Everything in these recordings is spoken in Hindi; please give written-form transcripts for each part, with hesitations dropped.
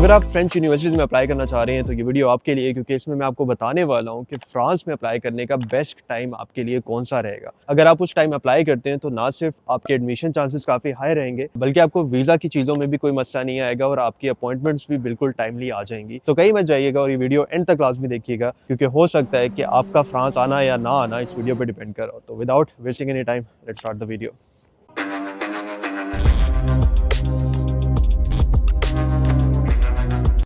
अगर आप फ्रेंच यूनिवर्सिटीज़ में अप्लाई करना चाह रहे हैं तो ये वीडियो आपके लिए, क्योंकि इसमें मैं आपको बताने वाला हूँ कि फ्रांस में अप्लाई करने का बेस्ट टाइम आपके लिए कौन सा रहेगा। अगर आप उस टाइम अप्लाई करते हैं तो ना सिर्फ आपके एडमिशन चांसेस काफ़ी हाई रहेंगे, बल्कि आपको वीज़ा की चीज़ों में भी कोई मसला नहीं आएगा और आपकी अपॉइंटमेंट्स भी बिल्कुल टाइमली आ जाएंगी। तो कहीं मत जाइएगा और ये वीडियो एंड तक लाजमी देखिएगा, क्योंकि हो सकता है कि आपका फ्रांस आना या ना आना इस वीडियो पर डिपेंड कर रहा हो। तो without wasting any time, let's start the video.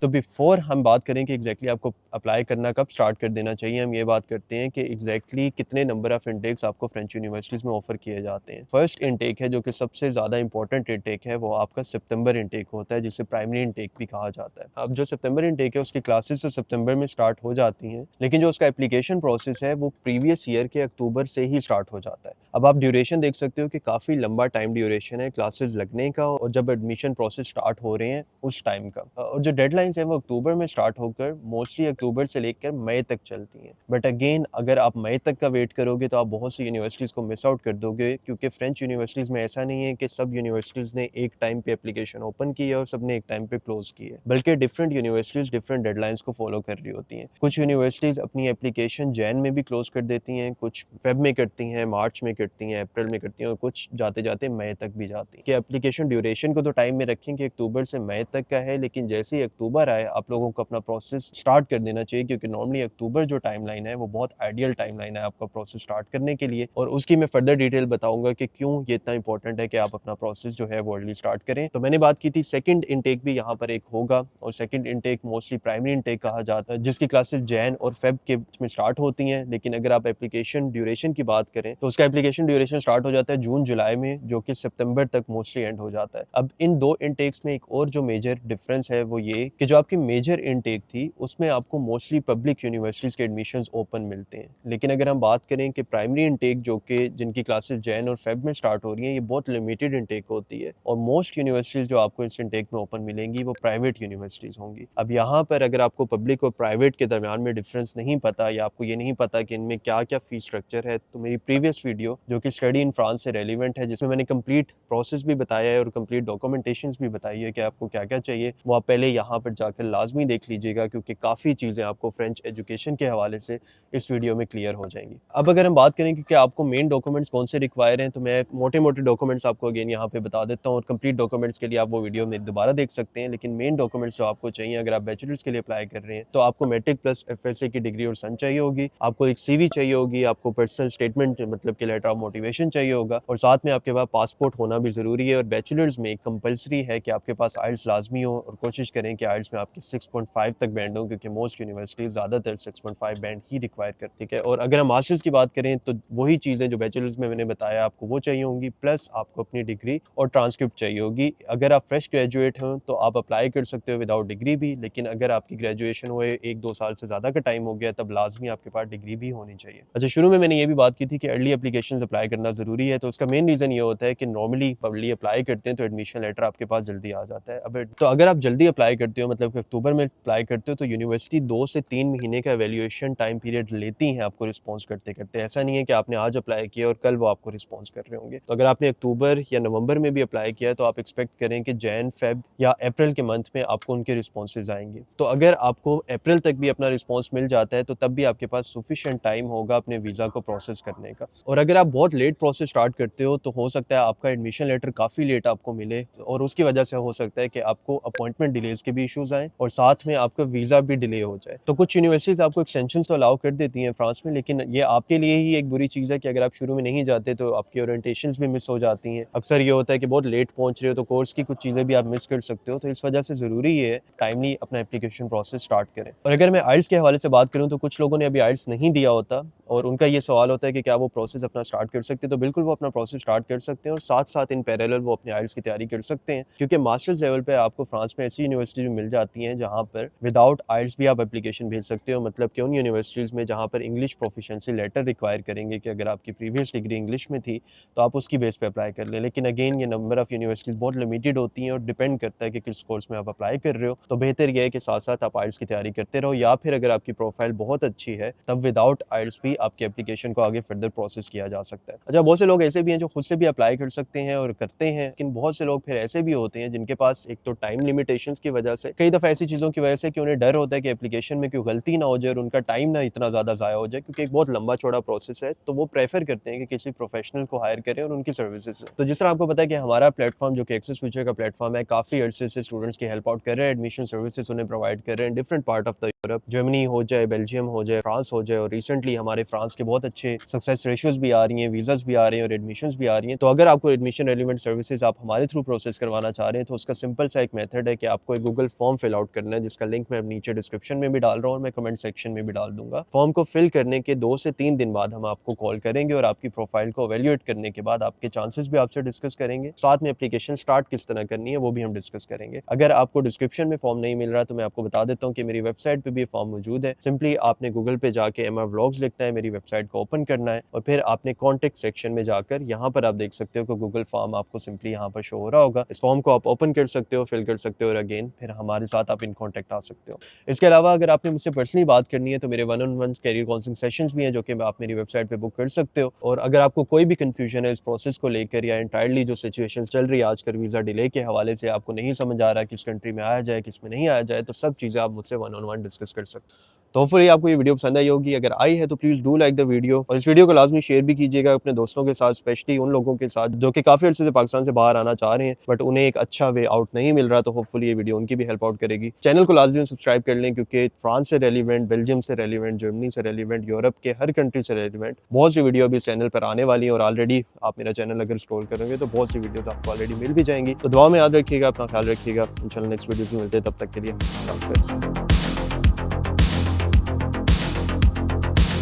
तो बिफोर हम बात करें कि एग्जैक्टली आपको अप्लाई करना कब स्टार्ट कर देना चाहिए, हम ये बात करते हैं कि एग्जैक्टली कितने नंबर ऑफ इनटेक्स आपको फ्रेंच यूनिवर्सिटीज़ में ऑफर किए जाते हैं। फर्स्ट इनटेक है जो कि सबसे ज़्यादा इंपॉर्टेंट इनटेक है, वो आपका सितंबर इनटेक होता है, जिसे प्राइमरी इनटेक भी कहा जाता है। अब जो सितंबर इनटेक है उसकी क्लासेस तो सितंबर में स्टार्ट हो जाती हैं, लेकिन जो उसका एप्लीकेशन प्रोसेस है वो प्रीवियस ईयर के अक्टूबर से ही स्टार्ट हो जाता है। अब आप ड्यूरेशन देख सकते हो कि काफ़ी लंबा टाइम ड्यूरेशन है क्लासेस लगने का और जब एडमिशन प्रोसेस स्टार्ट हो रहे हैं उस टाइम का। और जो डेडलाइंस है वो अक्टूबर में स्टार्ट होकर मोस्टली अक्टूबर से लेकर मई तक चलती हैं। बट अगेन अगर आप मई तक का वेट करोगे तो आप बहुत सी यूनिवर्सिटीज़ को मिस आउट कर दोगे, क्योंकि फ्रेंच यूनिवर्सिटीज़ में ऐसा नहीं है कि सब यूनिवर्सिटीज़ ने एक टाइम पे एप्लीकेशन ओपन की है और सब ने एक टाइम पे क्लोज की है, बल्कि डिफरेंट यूनिवर्सिटीज़ डिफरेंट डेडलाइंस को फॉलो कर रही होती हैं। कुछ यूनिवर्सिटीज़ अपनी एप्लीकेशन जैन में भी क्लोज कर देती हैं, कुछ फेब में करती हैं, मार्च में करती हैं, अप्रैल में करती हैं और कुछ जाते जाते मई तक भी जाती हैं। कि एप्लीकेशन ड्यूरेशन को तो टाइम में रखें कि अक्टूबर से मई तक का है, लेकिन जैसे ही अक्टूबर आए आप लोगों को अपना प्रोसेस स्टार्ट कर देना चाहिए, क्योंकि नॉर्मली अक्टूबर जो टाइमलाइन है वो बहुत आइडियल टाइमलाइन है आपका प्रोसेस स्टार्ट करने के लिए। और उसकी मैं फर्दर डिटेल बताऊंगा कि क्यों ये इतना इंपॉर्टेंट है कि आप अपना प्रोसेस जो है वो अर्ली स्टार्ट करें। तो मैंने बात की थी सेकंड इनटेक भी यहाँ पर एक होगा, और second intake mostly primary intake कहा जाता है, जिसकी क्लासेस जैन और फेब के में स्टार्ट होती हैं। लेकिन अगर आप एप्लीकेशन ड्यूरेशन की बात करें तो उसका एप्लीकेशन ड्यूरेशन स्टार्ट हो जाता है जून जुलाई में, जो कि सितंबर तक मोस्टली एंड हो जाता है। अब इन दो इनटेक्स में एक और जो मेजर डिफरेंस है वो ये कि जो आपकी मेजर इनटेक थी उसमें आपको मोस्टली पब्लिक यूनिवर्सिटीज़ के एडमिशंस ओपन मिलते हैं। लेकिन अगर हम बात करें कि प्राइमरी इनटेक जो कि जिनकी क्लासेस जैन और फेब में स्टार्ट हो रही हैं, ये बहुत लिमिटेड इनटेक होती है और मोस्ट यूनिवर्सिटीज़ जो आपको इस इनटेक में ओपन मिलेंगी वो प्राइवेट यूनिवर्सिटीज़ होंगी। अब यहाँ पर अगर आपको पब्लिक और प्राइवेट के दरमियान में डिफरेंस नहीं पता, या आपको ये नहीं पता कि इनमें क्या क्या फीस स्ट्रक्चर है, तो मेरी प्रीवियस वीडियो जो कि स्टडी इन फ्रांस से रेलिवेंट है, जिसमें मैंने कंप्लीट प्रोसेस भी बताया है और कंप्लीट डॉक्यूमेंटेशंस भी बताई है कि आपको क्या क्या चाहिए, वो आप पहले यहाँ पर जाकर लाजमी देख लीजिएगा, क्योंकि काफ़ी चीज़ें आपको फ्रेंच एजुकेशन के हवाले से इस वीडियो में क्लियर हो जाएंगी। अब अगर हम बात करें कि आपको मेन डॉक्यूमेंट्स कौन से रिक्वायर हैं, तो मैं मोटे मोटे डॉक्यूमेंट्स आपको अगेन यहाँ पे बता देता हूँ, और कंप्लीट डॉक्यूमेंट्स के लिए आप वो वीडियो में दोबारा देख सकते हैं। लेकिन मेन डॉक्यूमेंट्स जो आपको चाहिए अगर आप बैचलर्स के लिए अप्लाई कर रहे हैं, तो आपको मैट्रिक प्लस FSA की डिग्री और सन चाहिए होगी, आपको एक CV चाहिए होगी, आपको पर्सनल स्टेटमेंट मतलब कि लेटर ऑफ मोटिवेशन चाहिए होगा, और साथ में आपके पास पासपोर्ट होना भी ज़रूरी है। और बैचलर्स में कंपलसरी है कि आपके पास आइल्स लाजमी हो, और कोशिश करें कि आइल्स में आपकी 6.5 तक बैंड हो, क्योंकि मोस्ट यूनिवर्सिटीज़ ज़्यादातर 6.5 बैंड ही रिक्वायर करती है। और अगर हम मास्टर्स की बात करें तो वही चीज़ें जो बैचलर्स में मैंने बताया आपको वो चाहिए होंगी, प्लस आपको अपनी डिग्री और ट्रांसक्रिप्ट चाहिए होगी। अगर आप फ्रेश ग्रेजुएट हो तो आप अप्लाई कर सकते हो विदाउट डिग्री भी, लेकिन अगर आपकी ग्रेजुएशन हुए 1-2 साल से ज़्यादा का टाइम हो गया तब लाजमी आपके पास डिग्री भी होनी चाहिए। अच्छा, शुरू में मैंने ये भी बात की थी कि अर्ली एप्लीकेशन अप्लाई करना ज़रूरी है, तो उसका मेन रीज़न ये होता है कि नॉर्मली अर्ली अप्लाई करते हैं तो एडमिशन लेटर आपके पास जल्दी आ जाता है। अब तो अगर आप जल्दी अप्लाई करते हो, मतलब कि अक्टूबर में अप्लाई करते हो, तो यूनिवर्सिटी 2 से 3 महीने का एवेल्यूएशन टाइम पीरियड लेती हैं आपको रिस्पॉन्स करते करते। ऐसा नहीं है कि आपने आज अप्लाई किया और कल वो आपको रिस्पॉन्स कर रहे होंगे। तो अगर आपने अक्टूबर या नवंबर में भी अप्लाई किया है तो आप एक्सपेक्ट करें कि जैन, फेब या अप्रैल के मंथ में आपको उनके रिस्पॉन्सेज आएंगे। तो अगर आपको अप्रैल तक भी अपना रिस्पॉन्स मिल जाता है तो तब भी आपके पास सफिशिएंट टाइम होगा अपने वीज़ा को प्रोसेस करने का। और अगर आप बहुत लेट प्रोसेस स्टार्ट करते हो तो हो सकता है आपका एडमिशन लेटर काफ़ी लेट आपको मिले, और उसकी वजह से हो सकता है कि आपको अपॉइंटमेंट डिलेज के भी इश्यूज आए और साथ में आपका वीज़ा भी डिले हो जाए। तो कुछ यूनिवर्सिटीज़ आपको एक्सटेंशन तो अलाउ कर देती हैं फ्रांस में, लेकिन ये आपके लिए ही एक बुरी चीज़ है कि अगर आप शुरू में नहीं जाते तो आपकी ओरिएंटेशंस भी मिस हो जाती हैं। अक्सर ये होता है कि बहुत लेट पहुंच रहे हो तो कोर्स की कुछ चीज़ें भी आप मिस कर सकते हो। तो इस वजह से ज़रूरी है टाइमली अपना एप्लीकेशन प्रोसेस स्टार्ट करें। और अगर मैं आइल्स के हवाले से बात करूँ तो कुछ लोगों ने अभी आइल्स नहीं दिया होता और उनका ये सवाल होता है कि क्या वो प्रोसेस अपना स्टार्ट कर सकते हैं। तो बिल्कुल वो अपना प्रोसेस स्टार्ट कर सकते हैं और साथ साथ इन पैरेलल वो अपने आइल्स की तैयारी कर सकते हैं, क्योंकि मास्टर्स लेवल पर आपको फ्रांस में ऐसी यूनिवर्सिटी भी मिल जाती हैं जहाँ पर विदाउट आइल्स भी आप एप्लीकेशन भेज सकते हो। मतलब कि उन यूनिवर्सिटीज़ में जहाँ पर इंग्लिश प्रोफिशिएंसी लेटर रिक्वायर करेंगे कि अगर आपकी प्रीवियस डिग्री इंग्लिश में थी तो आप उसकी बेस पे अप्लाई कर लें। लेकिन अगेन ये नंबर ऑफ़ यूनिवर्सिटीज़ बहुत लिमिटेड होती हैं और डिपेंड करता है कि किस कोर्स में आप अप्लाई कर रहे हो। तो बेहतर यह है कि साथ साथ आप आइल्स की तैयारी करते रहो, या फिर अगर आपकी प्रोफाइल बहुत अच्छी है तब विदाउट आइल्स भी आपकी एप्लीकेशन को आगे फर्दर प्रोसेस किया जा सकता है। अच्छा, बहुत से लोग ऐसे भी हैं जो खुद से भी अप्लाई कर सकते हैं और करते हैं, लेकिन बहुत से लोग फिर ऐसे भी होते हैं जिनके पास एक तो टाइम लिमिटेशंस की वजह से, कई दफ़ा ऐसी चीज़ों की वजह से कि उन्हें डर होता है कि एप्लीकेशन में कोई गलती ना हो जाए और उनका टाइम ना इतना ज़्यादा ज़ाया हो जाए, क्योंकि एक बहुत लंबा चौड़ा प्रोसेस है, तो वो प्रेफर करते हैं कि किसी प्रोफेशनल को हायर करें और उनकी सर्विसेज लें। तो जिस तरह आपको पता है कि हमारा प्लेटफॉर्म जो कि एक्सेस फ्यूचर का प्लेटफॉर्म है, काफ़ी अर्से से स्टूडेंट्स की हेल्प आउट कर रहे हैं, एडमिशन सर्विसेज उन्हें प्रोवाइड कर रहे हैं different part of the Europe, Germany हो जाए, बेल्जियम हो जाए, फ्रांस हो जाए, और रिसेंटली हमारे फ्रांस के बहुत अच्छे सक्सेस रेशियोज भी आ रही हैं, वीज़ाज भी आ रही हैं और एडमिशंस भी आ रही हैं। तो अगर आपको एडमिशन रेलिवेंट सर्विसेज आप हमारे थ्रू प्रोसेस करवाना चाह रहे हैं, तो उसका सिंपल सा एक मेथड है कि आपको एक गूगल फॉर्म फिल आउट करना है, जिसका लिंक मैं नीचे डिस्क्रिप्शन में भी डाल रहा हूँ और मैं कमेंट सेक्शन में भी डाल दूंगा। फॉर्म को फिल करने के 2 से 3 दिन बाद हम आपको कॉल करेंगे और आपकी प्रोफाइल को एवेल्युएट करने के बाद आपके चांसेस भी आपसे डिस्कस करेंगे, साथ में एप्लीकेशन स्टार्ट किस तरह करनी है वो भी हम डिस्कस करेंगे। अगर आपको डिस्क्रिप्शन में फॉर्म नहीं मिल रहा तो मैं आपको बता देता हूँ कि मेरी वेबसाइट पे भी फॉर्म मौजूद है। सिंपली आपने गूगल पे जाके MR व्लॉग्स लिखना है, मेरी वेबसाइट को ओपन करना है और फिर आपने कॉन्टेक्ट सेक्शन में जाकर यहाँ पर आप देख सकते हो कि गूगल फॉर्म आपको सिंपली यहाँ पर शो हो रहा होगा। इस फॉर्म को आप ओपन कर सकते हो, फिल कर सकते हो और अगेन फिर हमारे साथ आप इन कॉन्टेक्ट आ सकते हो। इसके अलावा अगर आपने मुझसे पर्सनली बात करनी है तो मेरे 1-on-1 कैरियर काउंसलिंग सेशंस भी हैं जो कि आप मेरी वेबसाइट पे बुक कर सकते हो। और अगर आपको कोई भी कंफ्यूजन है इस प्रोसेस को लेकर या एंटायरली जो सिचुएशन चल रही है आजकल वीज़ा डिले के हवाले से, आपको नहीं समझ आ रहा किस कंट्री में आया जाए, किस में नहीं आया जाए, तो सब चीज़ें आप मुझसे 1-on-1 डिस्कस कर सकते हो। तो होपफुली आपको ये वीडियो पसंद आई होगी। अगर आई है तो please do like the video और इस वीडियो को लाजमी शेयर भी कीजिएगा अपने दोस्तों के साथ, स्पेशली उन लोगों के साथ जो कि काफ़ी अर्से से पाकिस्तान से बाहर आना चाह रहे हैं बट उन्हें एक अच्छा वे आउट नहीं मिल रहा। तो होपफुली ये वीडियो उनकी भी हेल्प आउट करेगी। चैनल को लाजमी सब्सक्राइब कर लें क्योंकि फ्रांस से रेलिवेंट, बेल्जियम से रेलिवेंट, जर्मनी से रेलिवेंट, यूरोप के हर कंट्री से रेलिवेंट बहुत सी वीडियो अभी इस चैनल पर आने वाली है और ऑलरेडी आप मेरा चैनल अगर स्क्रॉल करेंगे तो बहुत सी वीडियोस आपको ऑलरेडी मिल भी जाएंगी। तो दुआ में याद रखिएगा, अपना ख्याल रखिएगा। इंशाल्लाह नेक्स्ट वीडियोस में मिलते हैं, तब तक के लिए अल्लाह हाफ़िज़।